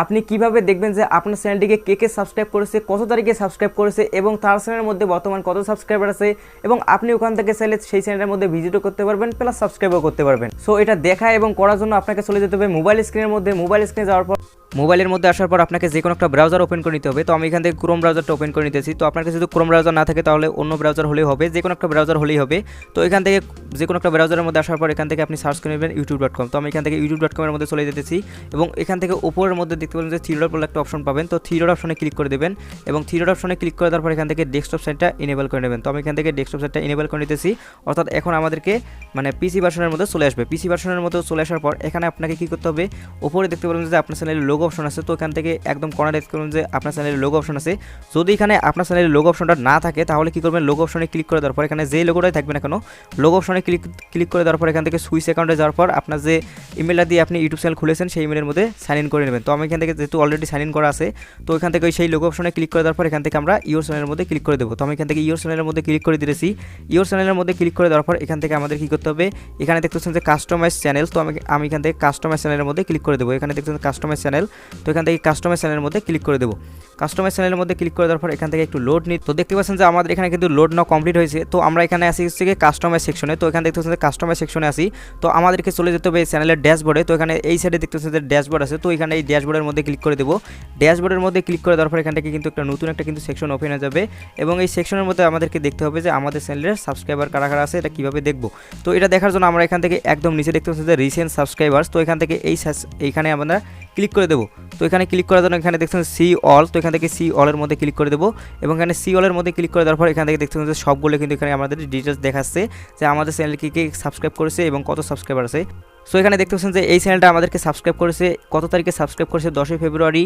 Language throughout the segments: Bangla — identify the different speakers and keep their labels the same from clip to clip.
Speaker 1: আপনি কিভাবে দেখবেন যে আপনার চ্যানেলটিকে কে সাবস্ক্রাইব করেছে, কত তারিখে সাবস্ক্রাইব করেছে এবং তার চ্যানেলের মধ্যে বর্তমান কত সাবস্ক্রাইবার আছে, এবং আপনি ওখান থেকে চাইলে সেই চ্যানেলের মধ্যে ভিজিটও করতে পারবেন প্লাস সাবস্ক্রাইবও করতে পারবেন। সো এটা দেখা এবং করার জন্য আপনাকে চলে যেতে হবে মোবাইল স্ক্রিনের মধ্যে। মোবাইল স্ক্রিনে যাওয়ার পর মোবাইলের মধ্যে আসার পর আপনাকে যে কোনো একটা ব্রাউজার ওপেন করে নিতে হবে। তো আমি এখান থেকে ক্রোম ব্রাউজারটা ওপেন করে নিতেছি। তো আপনার কাছে যদি ক্রোম ব্রাউজার না থাকে তাহলে অন্য ব্রাউজার হলেই হবে, যে কোনো একটা ব্রাউজার হলেই হবে। তো এখান থেকে যে কোনো একটা ব্রাউজারের মধ্যে আসার পর এখান থেকে আপনি সার্চ করে নেবেন youtube.com। তো আমি এখান থেকে youtube.com এর মধ্যে চলে যেতেছি এবং এখান থেকে উপরের মধ্যে দেখতে পাবেন যে থ্রি ডট বলে একটা অপশন পাবেন। তো থ্রি ডট অপশনে ক্লিক করে দেবেন এবং থ্রি ডট অপশনে ক্লিক করে দেওয়ার পর এখান থেকে ডেস্কটপ সাইটটা এনেবল করে নেবেন। তো আমি এখান থেকে ডেস্কটপ সাইটটা এনেবল করে নিতেছি, অর্থাৎ এখন আমাদেরকে মানে পিসি ভার্সনের মধ্যে চলে আসবে। পিসি ভার্সনের মধ্যে চলে আসার পর এখানে আপনাকে কী করতে হবে, উপরে দেখতে পাবেন যে আপনার চ্যানেলের লোগো অপশন আছে। তো এখান থেকে একদম কর্নারে দেখতে পাবেন যে আপনার চ্যানেলের লোগো অপশন আছে। যদি এখানে আপনার চ্যানেলের লোগো অপশনটা না থাকে তাহলে কী করবেন, লোগো অপশনে ক্লিক করে দেওয়ার পর এখানে যে লোগোটাই থাকবে না কেন লোগো অপশনে ক্লিক করে দেওয়ার পর এখান থেকে সুইচ অ্যাকাউন্টে যাওয়ার পর আপনার যে ইমেলটা দিয়ে আপনি ইউটিউব চ্যানেল খুলেছেন সেই ইমেলের মধ্যে সাইন ইন করে নেবেন। তো আমি এখান থেকে যেহেতু অলরেডি সাইন ইন করা আছে, তো এখান থেকে সেই লোগো অপশনে ক্লিক করে দেওয়ার পর এখান থেকে আমরা ইওর চ্যানেলের মধ্যে ক্লিক করে দেবো। তো আমি এখান থেকে ইওর চ্যানেলের মধ্যে ক্লিক করে দিয়েছি। ইওর চ্যানেলের মধ্যে ক্লিক করে দেওয়ার পর এখান থেকে আমাদের কী করতে হবে, এখানে দেখতেছেন যে কাস্টমাইজ চ্যানেল। তো আমি এখান থেকে কাস্টমাইজ চ্যানেলের মধ্যে ক্লিক করে দেবো। এখানে দেখতেছেন কাস্টমাইজ চ্যানেল, তো এখান থেকে কাস্টমাইজ চ্যানেলের মধ্যে ক্লিক করে দেবো। কাস্টমাইজ চ্যানেলের মধ্যে ক্লিক করে দেওয়ার পর এখান থেকে একটু লোড নিই। তো দেখতে পাচ্ছেন যে আমাদের এখানে কিন্তু লোড নাও কমপ্লিট হয়েছে। তো আমরা এখানে আসি হচ্ছে কাস্টমাইজ সেকশনে। তো এখানে দেখতে পাচ্ছেন যে কাস্টমাইজ সেকশনে আসি। তো আমাদেরকে চলে যেতে হবে চ্যানেলের ড্যাশবোর্ডে। তো এখানে এই সাইডে দেখতে পাচ্ছেন যে ড্যাশবোর্ড আছে। তো এখানে এই ড্যাশবোর্ডের মধ্যে ক্লিক করে দেবো। ড্যাশবোর্ডের মধ্যে ক্লিক করে দেওয়ার পর এখান থেকে কিন্তু একটা নতুন একটা কিন্তু সেকশন ওপেন হয়ে যাবে এবং এই সেকশনের মধ্যে আমাদেরকে দেখতে হবে যে আমাদের চ্যানেলের সাবস্ক্রাইবার কারা কারা আছে, এটা কীভাবে দেখবো। তো এটা দেখার জন্য আমরা এখান থেকে একদম নিচে দেখতে পাচ্ছি যে রিসেন্ট সাবস্ক্রাইবার্স। তো এখান থেকে এইখানে আমরা ক্লিক করে দেবো। তো এখানে ক্লিক করার জন্য এখানে দেখছেন সি অল। তো এখান থেকে সি অলের মধ্যে ক্লিক করে দেবো এবং এখানে সি অলের মধ্যে ক্লিক করে দেওয়ার পর এখান থেকে দেখতে পাচ্ছেন যে সবগুলো কিন্তু এখানে আমাদের ডিটেলস দেখাচ্ছে যে আমাদের চ্যানেলকে কে সাবস্ক্রাইব করেছে এবং কত সাবস্ক্রাইবার আছে। সো এখানে দেখতে পাচ্ছেন যে এই চ্যানেলটা আমাদেরকে সাবস্ক্রাইব করেছে কত তারিখে সাবস্ক্রাইব করেছে, 10 ফেব্রুয়ারি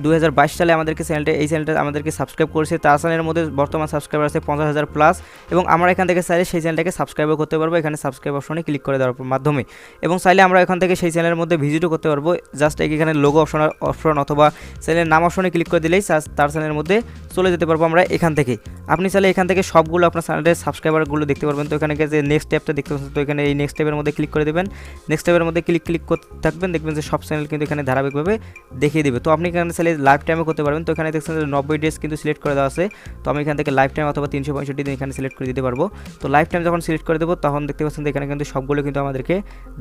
Speaker 1: 2022 সালে আমাদেরকে এই চ্যানেলটা আমাদেরকে সাবস্ক্রাইব করেছে। তার চ্যানেলের মধ্যে বর্তমান সাবস্ক্রাইবার আছে 50,000 প্লাস এবং আমরা এখান থেকে চাইলে সেই চ্যানেলটাকে সাবস্ক্রাইবও করতে পারবো এখানে সাবস্ক্রাইব অপশনে ক্লিক করে দেওয়ার মাধ্যমে, এবং চাইলে আমরা এখান থেকে সেই চ্যানেলের মধ্যে ভিজিটও করতে পারবো। জাস্ট এখানে লোগো অপশন অথবা চ্যানেলের নাম অপশনে ক্লিক করে দিলেই তার চ্যানেলের মধ্যে চলে যেতে পারবো আমরা এখান থেকে। আপনি চাইলে এখান থেকে সবগুলো আপনার চ্যানেলের সাবস্ক্রাইবারগুলো দেখতে পারবেন। তো এখানে যে নেক্সট ট্যাবটা দেখতে পাচ্ছেন, তো এখানে এই নেক্সট ট্যাবের মধ্যে ক্লিক করে দেবেন। নেক্সট ট্যাবের মধ্যে ক্লিক করতে থাকবেন, দেখবেন যে সব চ্যানেল কিন্তু এখানে ধারাবাহিকভাবে দেখিয়ে দেবে। তো আপনি এখানে চাইলে লাইফ টাইমে করতে পারবেন। তো এখানে দেখছেন যে 90 ডেজ কিন্তু সিলেক্ট করে দেওয়া আছে। তো আমি এখান থেকে লাইফ টাইম অথবা 365 দিন এখানে সিলেক্ট করে দিতে পারবো। তো লাইফ টাইম যখন সিলেক্ট করে দেবো তখন দেখতে পাচ্ছেন যে এখানে কিন্তু সবগুলো কিন্তু আমাদেরকে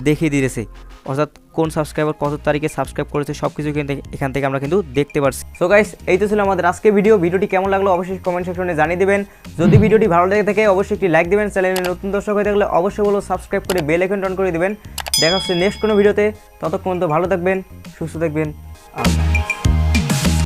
Speaker 1: দেখিয়ে দিয়েছে, অর্থাৎ কোন সাবস্ক্রাইবার কত তারিখে সাবস্ক্রাইব করেছে সব কিছু কিন্তু এখান থেকে আমরা কিন্তু দেখতে পারছি। সো গাইস, এই তো ছিল আমাদের আজকে ভিডিওটি কেমন লাগলো অবশ্যই কমেন্ট সেকশনে জানিয়ে দেবেন। যদি ভিডিওটি ভালো লেগে থাকে অবশ্যই একটি লাইক দেবেন। চ্যানেলে নতুন দর্শক হয়ে থাকলে অবশ্যই বলো সাবস্ক্রাইব করে বেল আইকন অন করে দেবেন। দেখা হচ্ছে নেক্সট কোনো ভিডিওতে। ততক্ষণ তো ভালো থাকবেন, সুস্থ থাকবেন।